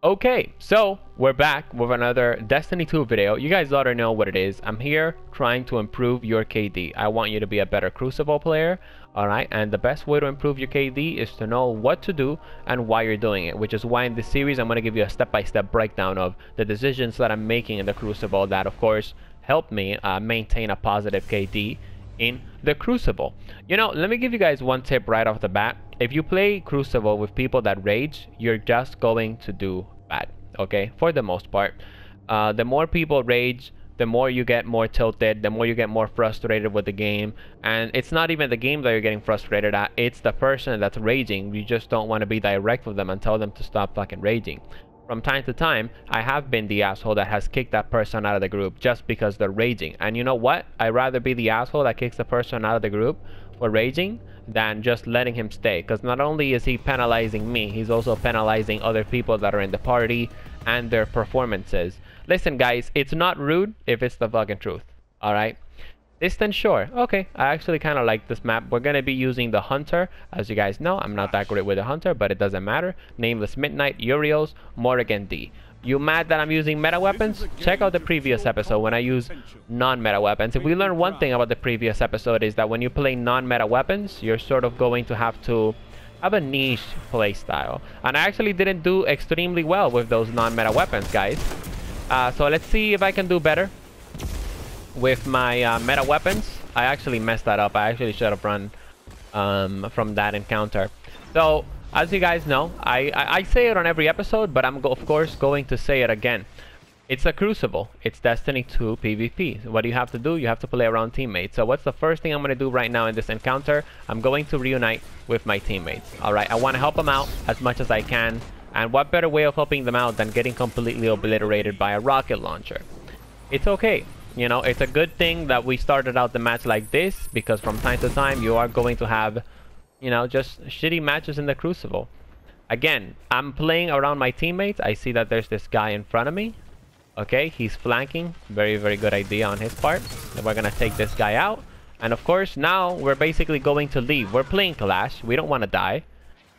Okay, so we're back with another Destiny 2 video. You guys already know what it is. I'm here trying to improve your KD. I want you to be a better Crucible player, alright? And the best way to improve your KD is to know what to do and why you're doing it, which is why in this series I'm going to give you a step-by-step breakdown of the decisions that I'm making in the Crucible that, of course, help me maintain a positive KD in the Crucible. You know, let me give you guys one tip right off the bat. If you play Crucible with people that rage, you're just going to do bad, okay? For the most part. The more people rage, the more you get more tilted, the more you get more frustrated with the game. And it's not even the game that you're getting frustrated at, it's the person that's raging. You just don't want to be direct with them and tell them to stop fucking raging. From time to time, I have been the asshole that has kicked that person out of the group just because they're raging. And you know what? I'd rather be the asshole that kicks the person out of the group for raging than just letting him stay. Because not only is he penalizing me, he's also penalizing other people that are in the party and their performances. Listen, guys, it's not rude if it's the fucking truth. Alright? Distant Shore. Okay, I actually kind of like this map. We're going to be using the Hunter. As you guys know, I'm not that great with the Hunter, but it doesn't matter. Nameless Midnight, Urios, Morrigan D. You mad that I'm using meta weapons? Check out the previous episode when I use non-meta weapons. If we learn one thing about the previous episode is that when you play non-meta weapons, you're sort of going to have a niche play style. And I actually didn't do extremely well with those non-meta weapons, guys. So let's see if I can do better with my meta weapons. I actually messed that up. I actually should have run from that encounter. So as you guys know, I say it on every episode, but I'm of course going to say it again. It's a Crucible. It's Destiny 2 PvP. So what do you have to do? You have to play around teammates. So what's the first thing I'm going to do right now in this encounter? I'm going to reunite with my teammates. Alright, I want to help them out as much as I can. And what better way of helping them out than getting completely obliterated by a rocket launcher? It's okay. You know, it's a good thing that we started out the match like this, because from time to time you are going to have, you know, just shitty matches in the Crucible. Again, I'm playing around my teammates. I see that there's this guy in front of me. Okay, he's flanking. Very, very good idea on his part. And we're gonna take this guy out. And of course, now we're basically going to leave. We're playing Clash. We don't want to die,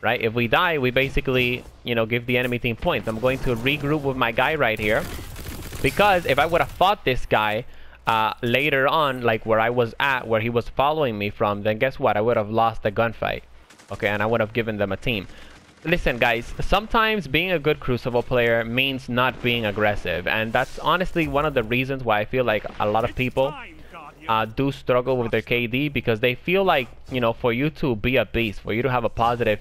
right? If we die, we basically, you know, give the enemy team points. I'm going to regroup with my guy right here. Because if I would have fought this guy later on, like where I was at, where he was following me from, then guess what? I would have lost the gunfight. Okay, and I would have given them a team. Listen, guys, sometimes being a good Crucible player means not being aggressive. And that's honestly one of the reasons why I feel like a lot of people do struggle with their KD. Because they feel like, you know, for you to be a beast, for you to have a positive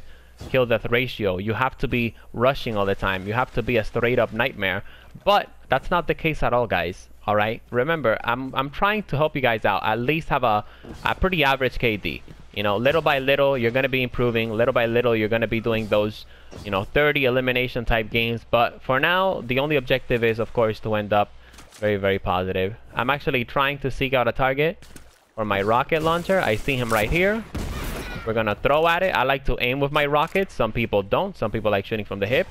kill death ratio, you have to be rushing all the time. You have to be a straight up nightmare. But that's not the case at all, guys. All right, remember, I'm trying to help you guys out. At least have a pretty average KD. You know, little by little you're going to be improving. Little by little you're going to be doing those, you know, 30 elimination type games. But for now, the only objective is, of course, to end up very, very positive. I'm actually trying to seek out a target for my rocket launcher. I see him right here. We're gonna throw at it. I like to aim with my rockets. Some people don't. Some people like shooting from the hip.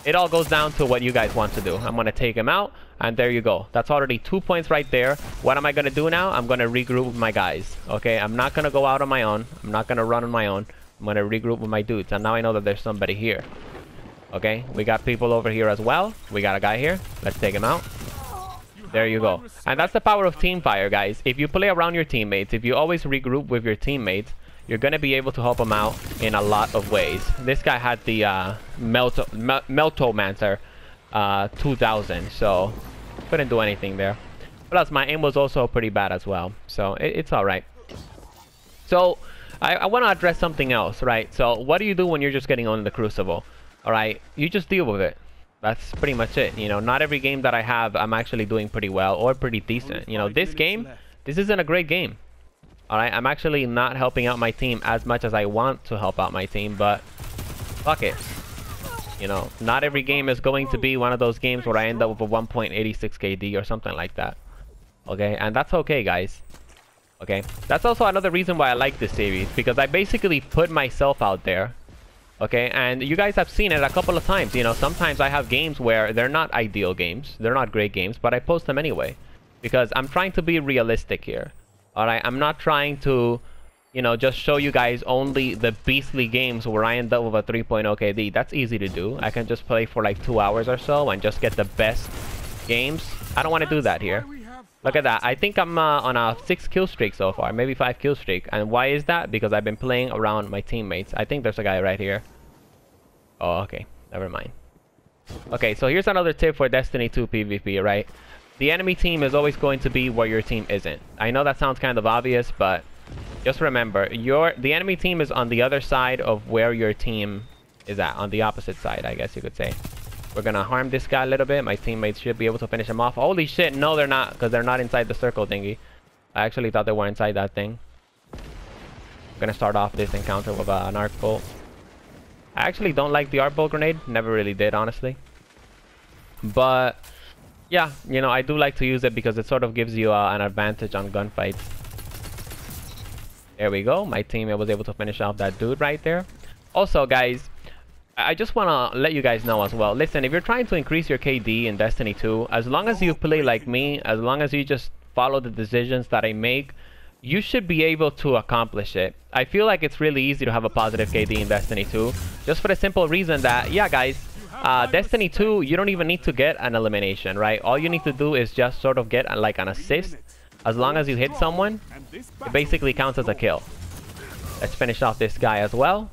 It all goes down to what you guys want to do. I'm gonna take him out, and there you go. That's already 2 points right there. What am I gonna do now? I'm gonna regroup with my guys. Okay, I'm not gonna go out on my own. I'm not gonna run on my own. I'm gonna regroup with my dudes. And now I know that there's somebody here. Okay, we got people over here as well. We got a guy here. Let's take him out. There you go. And that's the power of team fire, guys. If you play around your teammates, if you always regroup with your teammates, you're going to be able to help them out in a lot of ways. This guy had the Meltomancer 2000, so couldn't do anything there. Plus, my aim was also pretty bad as well, so it's alright. So, I want to address something else, right? So, what do you do when you're just getting on in the Crucible? Alright, you just deal with it. That's pretty much it. You know, not every game that I have, I'm actually doing pretty well or pretty decent. You know, this game, this isn't a great game. Alright, I'm actually not helping out my team as much as I want to help out my team, but fuck it. You know, not every game is going to be one of those games where I end up with a 1.86 KD or something like that. Okay, and that's okay, guys. Okay, that's also another reason why I like this series, because I basically put myself out there. Okay, and you guys have seen it a couple of times. You know, sometimes I have games where they're not ideal games, they're not great games, but I post them anyway. Because I'm trying to be realistic here. Alright, I'm not trying to, you know, just show you guys only the beastly games where I end up with a 3.0 KD. That's easy to do. I can just play for like 2 hours or so and just get the best games. I don't want to do that here. Look at that. I think I'm on a 6 kill streak so far, maybe 5 kill streak. And why is that? Because I've been playing around my teammates. I think there's a guy right here. Oh, okay. Never mind. Okay, so here's another tip for Destiny 2 PvP, right? The enemy team is always going to be where your team isn't. I know that sounds kind of obvious, but just remember, the enemy team is on the other side of where your team is at. On the opposite side, I guess you could say. We're gonna harm this guy a little bit. My teammates should be able to finish him off. Holy shit, no they're not, because they're not inside the circle thingy. I actually thought they were inside that thing. I'm gonna start off this encounter with an arc bolt. I actually don't like the arc bolt grenade. Never really did, honestly. But yeah, you know, I do like to use it because it sort of gives you an advantage on gunfights. There we go. My teammate was able to finish off that dude right there. Also, guys, I just want to let you guys know as well. Listen, if you're trying to increase your KD in Destiny 2, as long as you play like me, as long as you just follow the decisions that I make, you should be able to accomplish it. I feel like it's really easy to have a positive KD in Destiny 2, just for the simple reason that, yeah, guys, Destiny 2, you don't even need to get an elimination, right? All you need to do is just sort of get like an assist. As long as you hit someone, it basically counts as a kill. Let's finish off this guy as well.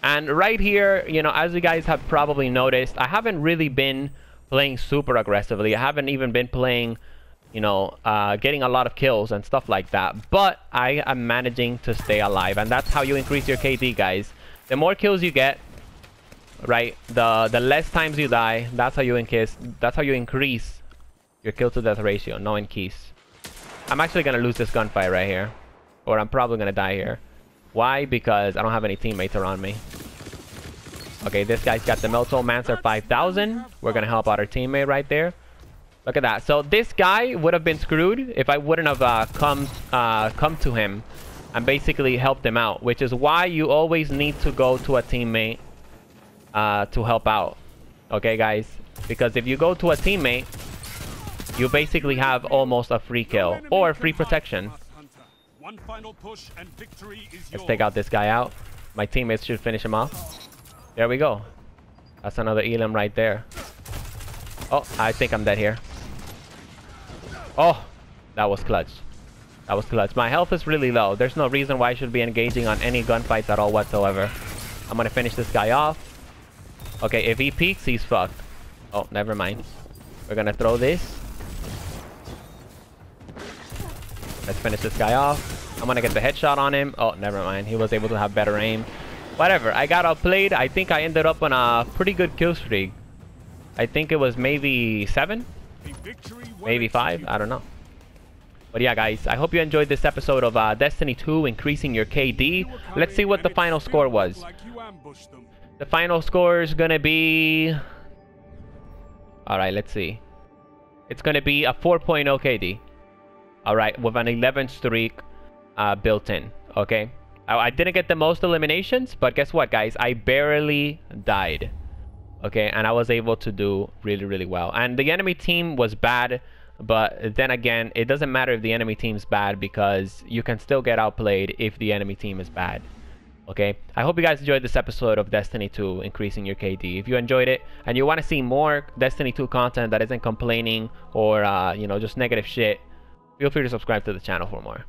And right here, you know, as you guys have probably noticed, I haven't really been playing super aggressively. I haven't even been playing, you know, getting a lot of kills and stuff like that. But I am managing to stay alive. And that's how you increase your KD, guys. The more kills you get, right, the less times you die. That's how you increase your kill to death ratio. No increase. I'm actually gonna lose this gunfight right here, or I'm probably gonna die here. Why? Because I don't have any teammates around me. Okay, this guy's got the Meltomancer 5000. We're gonna help out our teammate right there. Look at that. So this guy would have been screwed if I wouldn't have come to him and basically helped him out, which is why you always need to go to a teammate to help out. Okay, guys? Because if you go to a teammate, you basically have almost a free kill or free protection. Let's take out this guy out. My teammates should finish him off. There we go. That's another elim right there. Oh, I think I'm dead here. Oh, that was clutch. That was clutch. My health is really low. There's no reason why I should be engaging on any gunfights at all whatsoever. I'm gonna finish this guy off. Okay, if he peeks, he's fucked. Oh, never mind. We're gonna throw this. Let's finish this guy off. I'm gonna get the headshot on him. Oh, never mind. He was able to have better aim. Whatever. I got outplayed. I think I ended up on a pretty good kill streak. I think it was maybe 7? Maybe 5? I don't know. But yeah, guys. I hope you enjoyed this episode of Destiny 2 increasing your KD. Let's see what the final score was. The final score is gonna be... Alright, let's see. It's gonna be a 4.0 KD. Alright, with an 11 streak built in. Okay, I didn't get the most eliminations, but guess what, guys? I barely died. Okay, and I was able to do really, really well. And the enemy team was bad, but then again, it doesn't matter if the enemy team's bad, because you can still get outplayed if the enemy team is bad. Okay, I hope you guys enjoyed this episode of Destiny 2 increasing your KD. If you enjoyed it and you want to see more Destiny 2 content that isn't complaining or you know, just negative shit, feel free to subscribe to the channel for more.